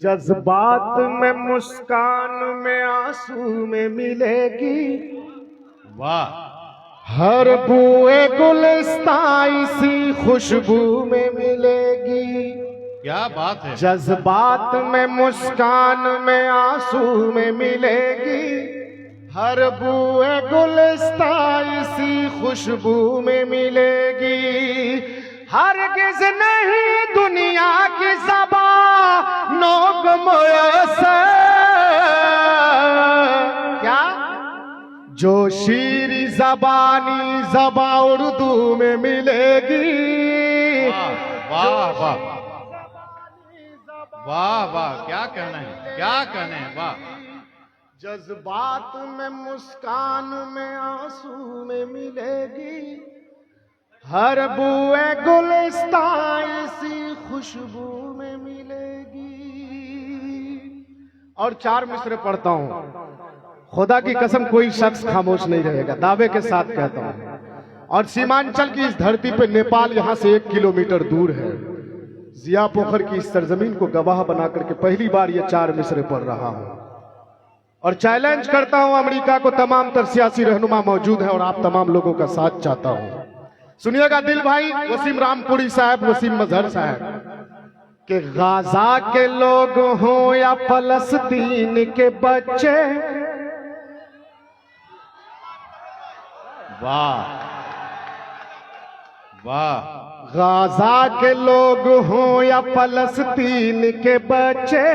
जज्बात में मुस्कान में आंसू में मिलेगी। वाह, हर बूए गुलिस्तां इसी खुशबू में मिलेगी। क्या बात है। जज्बात में मुस्कान में आंसू में मिलेगी। हर बूए गुलिस्तां इसी खुशबू में मिलेगी। हरगिज़ नहीं दुनिया की ज़बानों को मुयस्सर, क्या जो शीरी ज़बानी ज़बा उर्दू में मिलेगी। वाह वाह वाह वाह, क्या कहना है, क्या कहना है, वाह। जज्बात में मुस्कान में आंसू में मिलेगी। हर बुए गुलिस्तां इसी खुशबू में मिलेगी। और 4 मिसरे पढ़ता हूं। खुदा की कसम कोई शख्स खामोश नहीं रहेगा, दावे के साथ कहता हूं। और सीमांचल की इस धरती पे नेपाल यहां से 1 किलोमीटर दूर है। जिया पोखर की इस सरजमीन को गवाह बनाकर के पहली बार ये 4 मिसरे पढ़ रहा हूं। और चैलेंज करता हूं अमेरिका को, तमाम तर सियासी रहनुमा मौजूद है और आप तमाम लोगों का साथ चाहता हूं। सुनिएगा दिल भाई वसीम रामपुरी साहब, वसीम मजहर साहब कि गाजा के लोग हों या फलस्तीन के बच्चे, वाह वाह, गाजा के लोग हों या फलस्तीन के बच्चे,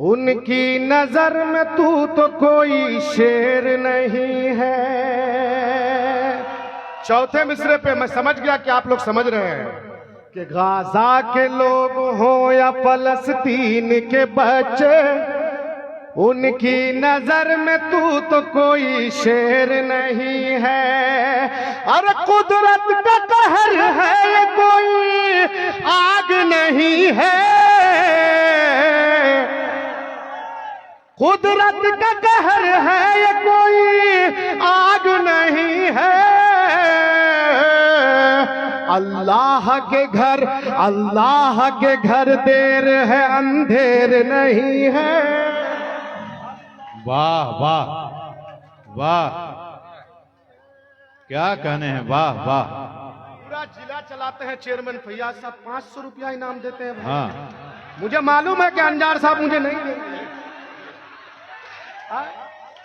उनकी नजर में तू तो कोई शेर नहीं है। चौथे मिसरे पे मैं समझ गया कि आप लोग समझ रहे हैं कि गाजा के लोग हों या फलस्तीन के बच्चे, उनकी नजर में तू तो कोई शेर नहीं है। अरे कुदरत का कहर है ये, कोई आग नहीं है। कुदरत का कहर है ये, कोई आग नहीं है। अल्लाह के घर देर है, अंधेर नहीं है। वाह वाह वाह, क्या कहने हैं, वाह वाह। पूरा जिला चलाते हैं चेयरमैन फैयाज साहब, 500 रुपया इनाम देते हैं। हाँ, मुझे मालूम है कि अंजार साहब मुझे नहीं देंगे।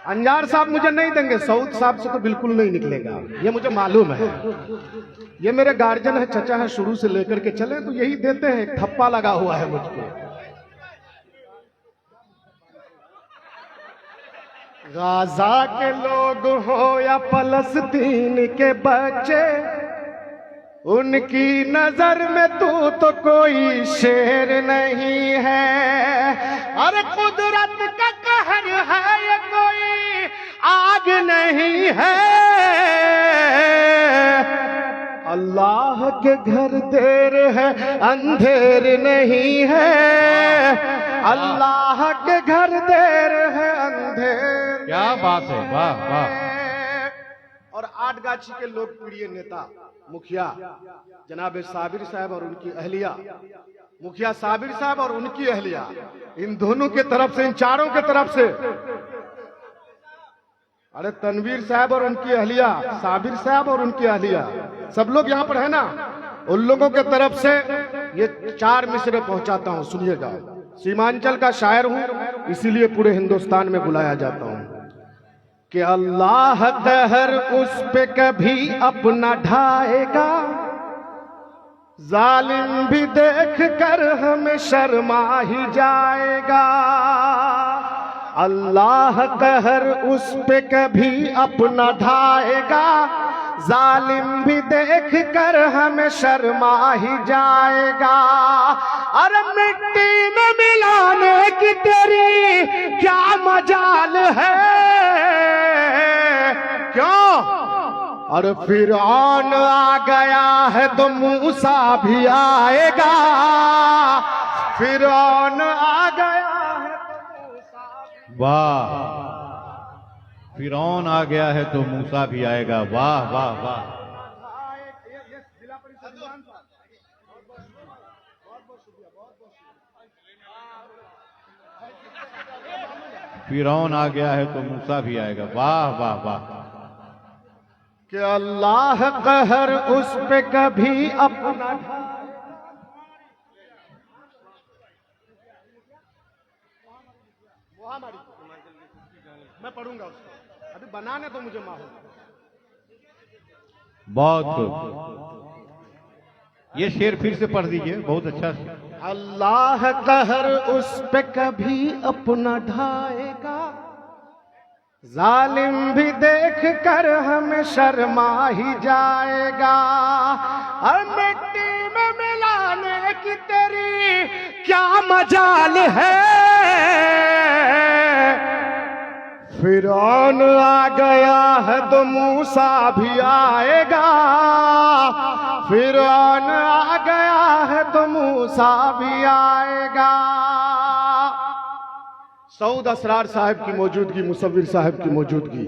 अंजार साहब मुझे नहीं देंगे, सऊद साहब से तो बिल्कुल नहीं निकलेगा, ये मुझे मालूम है। ये मेरे गार्जियन है, चचा है, शुरू से लेकर के चले तो यही देते हैं। एक थप्पा लगा हुआ है मुझको। गाजा के लोग हो या फलस्तीन के बच्चे, उनकी नजर में तू तो कोई शेर नहीं है। अरे कुदरत का कहर है ये, कोई आग नहीं है। अल्लाह के घर देर है, अंधेर नहीं है। अल्लाह के घर देर है, अंधेर। क्या बात है, वाह वाह। और आठगाछी के लोकप्रिय नेता मुखिया जनाब साबिर साहब और उनकी अहलिया, मुखिया साबिर साहब और उनकी अहलिया, इन दोनों के तरफ से, इन चारों के तरफ से, अरे तनवीर साहब और उनकी अहलिया, साबिर साहब और उनकी अहलिया, सब लोग यहाँ पर है ना, उन लोगों के तरफ से ये 4 मिसरे पहुंचाता हूं। सुनिएगा, सीमांचल का शायर हूं, इसीलिए पूरे हिंदुस्तान में बुलाया जाता हूं कि अल्लाह कहर उस पे कभी अपना ढाएगा, जालिम भी देख कर हमें शर्मा ही जाएगा। अल्लाह कहर उस पे कभी अपना ढाएगा, जालिम भी देख कर हमें शर्मा ही जाएगा। अरे मिट्टी में मिलाने की तेरी क्या मजाल है, क्यों? और फिरौन आ गया है तो मूसा भी आएगा। फिरौन आ गया है तो मूसा भी। वाह, फिरौन आ गया है तो मूसा भी आएगा। वाह वाह वाह। फिरौन आ गया है तो मूसा भी आएगा। वाह वाह वाह। कि अल्लाह कहर उस पे कभी अपना मैं पढ़ूंगा उसको, अभी बनाने तो मुझे माहौल। बहुत खूब, ये शेर फिर से पढ़ दीजिए, बहुत अच्छा शेर। अल्लाह कहर उस पे कभी अपना ढाएगा, जालिम भी देख कर हमें शर्मा ही जाएगा। और मिट्टी में मिलाने की तेरी क्या मजाल है, फिरौन आ गया है तो मूसा भी आएगा, फिरौन आ गया है तो मूसा भी आएगा। सऊद असरार साहब की मौजूदगी, मुसव्विर साहब की मौजूदगी,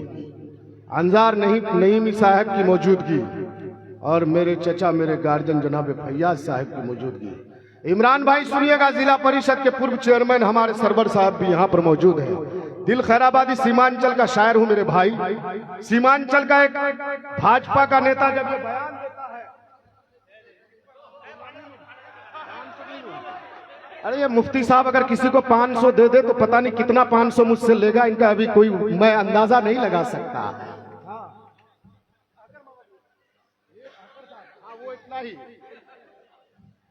अंजार नईमी साहब की मौजूदगी और मेरे चचा मेरे गार्जियन जनाब फैयाज साहब की मौजूदगी। इमरान भाई सुनिएगा, जिला परिषद के पूर्व चेयरमैन हमारे सरवर साहब भी यहाँ पर मौजूद हैं। दिल खैराबादी सीमांचल का शायर हूँ मेरे भाई। सीमांचल का एक भाजपा का नेता जब ये बयान देता है, अरे ये मुफ्ती साहब अगर किसी को 500 दे दे तो पता नहीं कितना 500 मुझसे लेगा, इनका अभी कोई मैं अंदाजा नहीं लगा सकता। वो इतना ही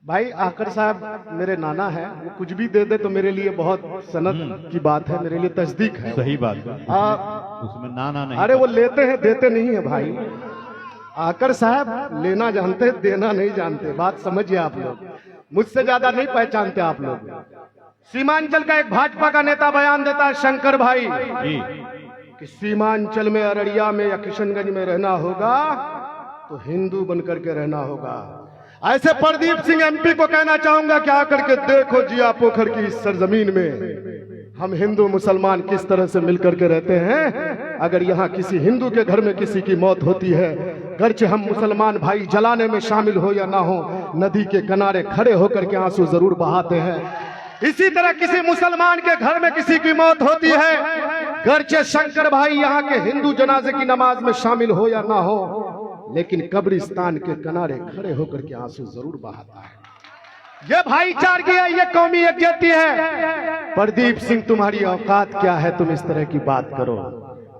भाई, आकर साहब मेरे नाना है, वो कुछ भी दे दे तो मेरे लिए बहुत सनद की बात है, मेरे लिए तस्दीक है। सही बात है, उसमें नाना नहीं। अरे वो लेते हैं देते नहीं है भाई। आकर साहब लेना जानते देना नहीं जानते, बात समझिए आप लोग, मुझसे ज्यादा नहीं पहचानते आप लोग। सीमांचल का एक भाजपा का नेता बयान देता है, शंकर भाई जी, कि सीमांचल में अररिया में या किशनगंज में रहना होगा तो हिंदू बनकर के रहना होगा। ऐसे प्रदीप सिंह एमपी को कहना चाहूंगा कि आकर के देखो जिया पोखर की इस सरजमीन में हम हिंदू मुसलमान किस तरह से मिलकर के रहते हैं। अगर यहाँ किसी हिंदू के घर में किसी की मौत होती है, गर्चे हम मुसलमान भाई जलाने में शामिल हो या ना हो, नदी के किनारे खड़े होकर के आंसू जरूर बहाते हैं। इसी तरह किसी मुसलमान के घर में किसी की मौत होती है, गर्चे शंकर भाई यहाँ के हिंदू जनाजे की नमाज में शामिल हो या ना हो, लेकिन कब्रिस्तान के किनारे खड़े होकर के आंसू जरूर बहाता है। ये भाईचारगी है, ये कौमी यकजहती है। प्रदीप सिंह तुम्हारी औकात क्या है, तुम इस तरह की बात करो।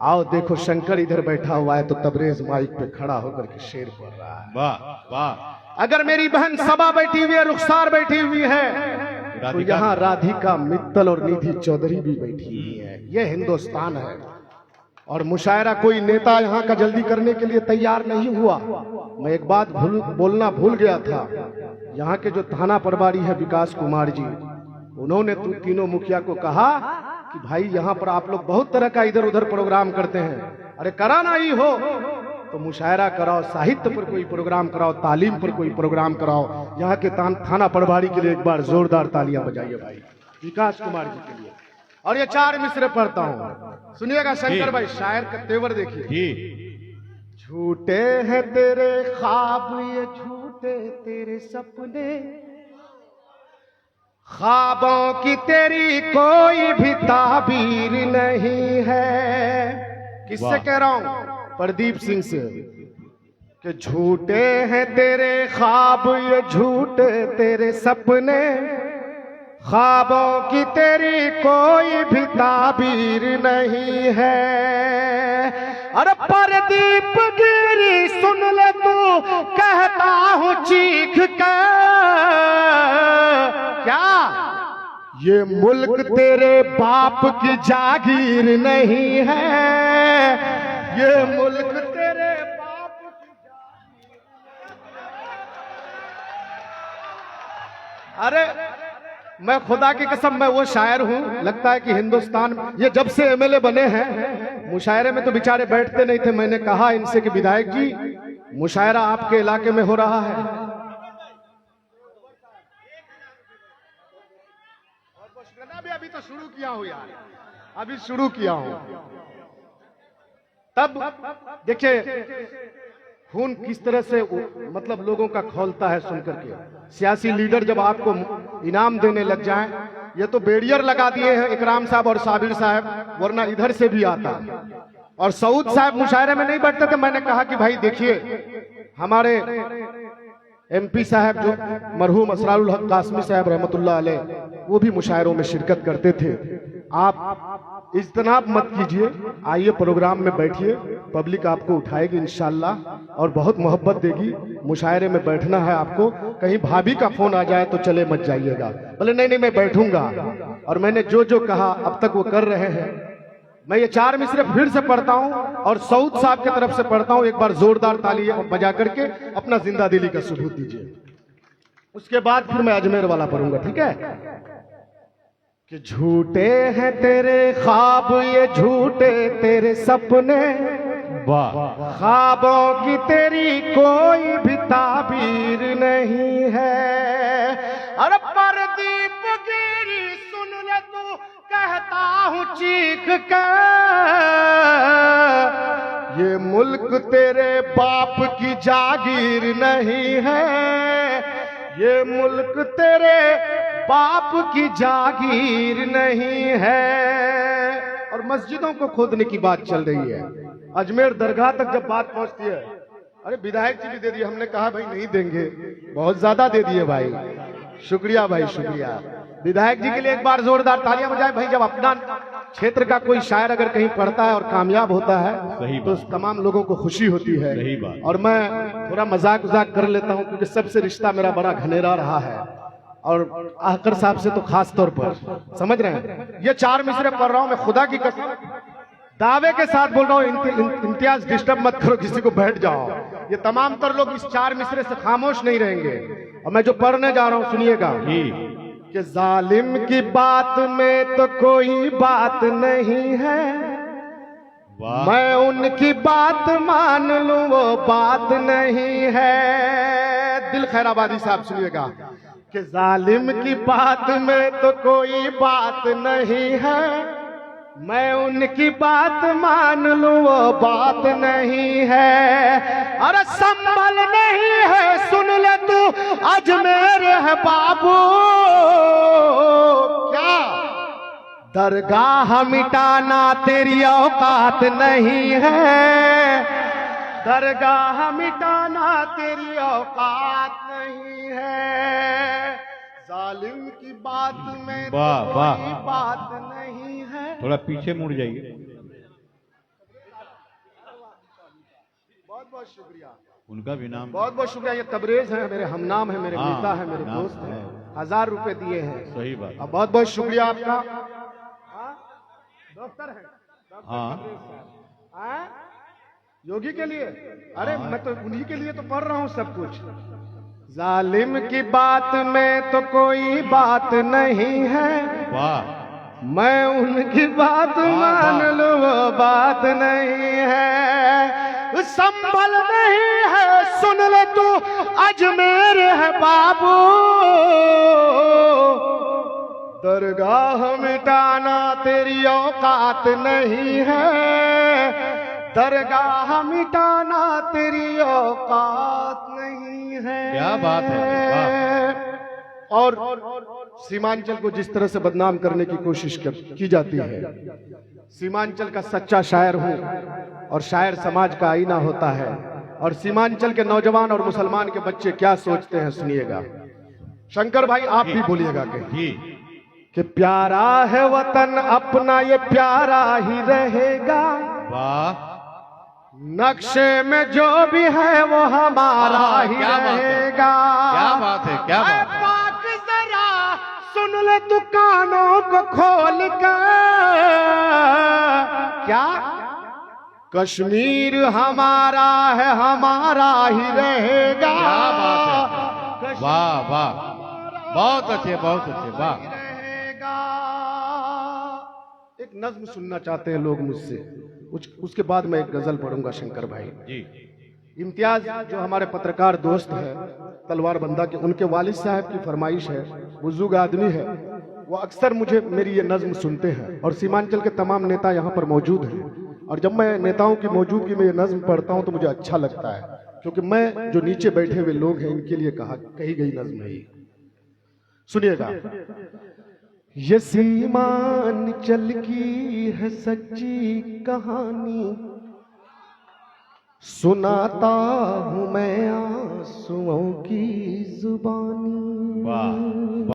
आओ देखो शंकर इधर बैठा हुआ है तो तबरेज माइक पे खड़ा होकर के शेर पढ़ रहा है। वाह वाह। अगर मेरी बहन सबा बैठी हुई है, रुखसार बैठी हुई है, तो यहाँ राधिका मित्तल और निधि चौधरी भी बैठी हुई है। ये हिंदुस्तान है। और मुशायरा कोई नेता यहाँ का जल्दी करने के लिए तैयार नहीं हुआ। मैं एक बात बोलना भूल गया था, यहाँ के जो थाना प्रभारी है विकास कुमार जी, उन्होंने तीनों मुखिया को कहा कि भाई यहाँ पर आप लोग बहुत तरह का इधर उधर प्रोग्राम करते हैं, अरे कराना ही हो तो मुशायरा कराओ, साहित्य पर कोई प्रोग्राम कराओ, तालीम पर कोई प्रोग्राम कराओ। यहाँ के थाना प्रभारी के लिए एक बार जोरदार तालियां बजाइए भाई, विकास कुमार जी के लिए। और ये 4 मिसरे पढ़ता हूँ, सुनिएगा शंकर भाई, शायर का तेवर देखिए। झूठे हैं तेरे ख्वाब, ये झूठे तेरे सपने, ख्वाबों की तेरी कोई भी ताबीर नहीं है। किससे कह रहा हूं? प्रदीप सिंह से, कि झूठे हैं तेरे ख्वाब, ये झूठे तेरे सपने, ख्वाबों की तेरी कोई भी ताबीर नहीं है। अरे प्रदीप गिरी सुन ले तू, कहता हूं चीख कर, क्या ये मुल्क तेरे बाप की जागीर नहीं है, ये मुल्क तेरे बाप की जागीर। अरे मैं खुदा की कसम, मैं वो शायर हूं, लगता है कि हिंदुस्तान ये जब से एमएलए बने हैं, मुशायरे में तो बेचारे बैठते नहीं थे। मैंने कहा इनसे कि विधायक जी मुशायरा आपके इलाके में हो रहा है, अभी तो शुरू किया हूं यार, अभी शुरू किया हूं। तब देखिए खून किस तरह से मतलब लोगों का खौलता है सुन करके। सियासी लीडर जब आपको इनाम देने लग जाएं, ये तो बेरियर लगा दिए हैं इकराम साहब और साबिर साहब, वरना इधर से भी आता। और सऊद साहब मुशायरे में नहीं बैठते थे। मैंने कहा कि भाई देखिए, हमारे एमपी साहब जो मरहूम असरारुल हक कासमी साहब रहमतुल्लाह अलैह, वो भी मुशायरों में शिरकत करते थे। आप इज्तनाब मत कीजिए, आइए प्रोग्राम में बैठिए, पब्लिक आपको उठाएगी इंशाल्लाह और बहुत मोहब्बत देगी। मुशायरे में बैठना है आपको, कहीं भाभी का फोन आ जाए तो चले मत जाइएगा। बोले नहीं नहीं मैं बैठूंगा। और मैंने जो जो कहा अब तक वो कर रहे हैं। मैं ये 4 मिसरे फिर से पढ़ता हूं और सऊद साहब की तरफ से पढ़ता हूं। एक बार जोरदार ताली बजा करके अपना जिंदा दिली का सबूत दीजिए। उसके बाद फिर मैं अजमेर वाला पढ़ूंगा, ठीक है? कि झूठे हैं तेरे ख्वाब, ये झूठे तेरे सपने, वाह, ख्वाबों की तेरी कोई भी ताबीर नहीं है। अरे परदीप गिरी सुन ले तू, कहता हूँ चीख कर, ये मुल्क तेरे बाप की जागीर नहीं है, ये मुल्क तेरे बाप की जागीर नहीं है। और मस्जिदों को खोदने की बात चल रही है। अजमेर दरगाह तक जब बात पहुंचती है, अरे विधायक जी भी दे दिए। हमने कहा भाई नहीं देंगे, बहुत ज्यादा दे दिए भाई। शुक्रिया भाई, शुक्रिया। विधायक जी के लिए एक बार जोरदार तालियां बजाएं भाई। जब अपना क्षेत्र का कोई शायर अगर कहीं पढ़ता है और कामयाब होता है तो तमाम लोगों को खुशी होती है। और मैं थोड़ा मजाक उजाक कर लेता हूं क्योंकि सबसे रिश्ता मेरा बड़ा घनेरा रहा है, और आहकर साहब से तो खास तौर पर, समझ रहे हैं। ये 4 मिसरे पढ़ रहा हूं मैं, खुदा की कसम दावे के साथ बोल रहा हूं। इम्तियाज डिस्टर्ब मत करो किसी को, बैठ जाओ। ये तमाम तर लोग इस 4 मिसरे से खामोश नहीं रहेंगे। और मैं जो पढ़ने जा रहा हूं सुनिएगा कि जालिम की बात में तो कोई बात नहीं है, मैं उनकी बात मान लूं वो बात नहीं है। दिल खैराबादी साहब सुनिएगा कि जालिम की बात में तो कोई बात नहीं है, मैं उनकी बात मान लूं वो बात नहीं है। अरे संभल नहीं है सुन ले तू, अजमेर है बाबू, क्या दरगाह मिटाना तेरी औकात नहीं है, दरगाह मिटाना तेरी औकात नहीं है। जालिम की बात में तो कोई बात नहीं है। थोड़ा पीछे मुड़ जाइए। बहुत बहुत शुक्रिया, उनका भी नाम बहुत बहुत शुक्रिया। ये तबरेज है, मेरे हमनाम है, मेरे नेता है, मेरे दोस्त हैं। 1000 रुपए दिए हैं। सही बात। अब बहुत बहुत शुक्रिया आपका। डॉक्टर है, हाँ योगी के लिए। अरे मैं तो उन्हीं के लिए तो पढ़ रहा हूँ सब कुछ। जालिम की बात में तो कोई बात नहीं है, वाह, मैं उनकी बात मान लूं वो बात नहीं है। संभल नहीं है सुन ले तू, अजमेर है बाबू, दरगाह मिटाना तेरी औकात नहीं है, दरगाह मिटाना तेरी औकात नहीं है। क्या बात है। और सीमांचल को जिस तरह से बदनाम करने की कोशिश की जाती है, सीमांचल का सच्चा शायर हूँ और शायर समाज का आईना होता है। और सीमांचल के नौजवान और मुसलमान के बच्चे क्या सोचते हैं सुनिएगा। शंकर भाई आप भी बोलिएगा कि प्यारा है वतन अपना, ये प्यारा ही रहेगा, वाह, नक्शे में जो भी है वो हमारा ही रहेगा। क्या बात है, क्या बात है। पाक जरा सुन ले तू कानों को खोल कर, क्या कश्मीर हमारा है, हमारा ही रहेगा। क्या बात है, वाह वाह, बहुत अच्छे, बहुत अच्छे, वाह। एक नज्म सुनना चाहते हैं लोग मुझसे, उसके बाद मैं एक गजल पढ़ूंगा शंकर भाई जी। इम्तियाज जो हमारे पत्रकार दोस्त है तलवार बंदा के, उनके वालिद साहब की फरमाइश है, बुजुर्ग आदमी है, वो अक्सर मुझे मेरी ये नज्म सुनते हैं। और सीमांचल के तमाम नेता यहाँ पर मौजूद हैं, और जब मैं नेताओं की मौजूदगी में ये नज्म पढ़ता हूँ तो मुझे अच्छा लगता है क्योंकि मैं जो नीचे बैठे हुए लोग हैं इनके लिए कही गई नज्म है ये। सुनिएगा। ये सीमांचल की है सच्ची कहानी, सुनाता हूं मैं आंसू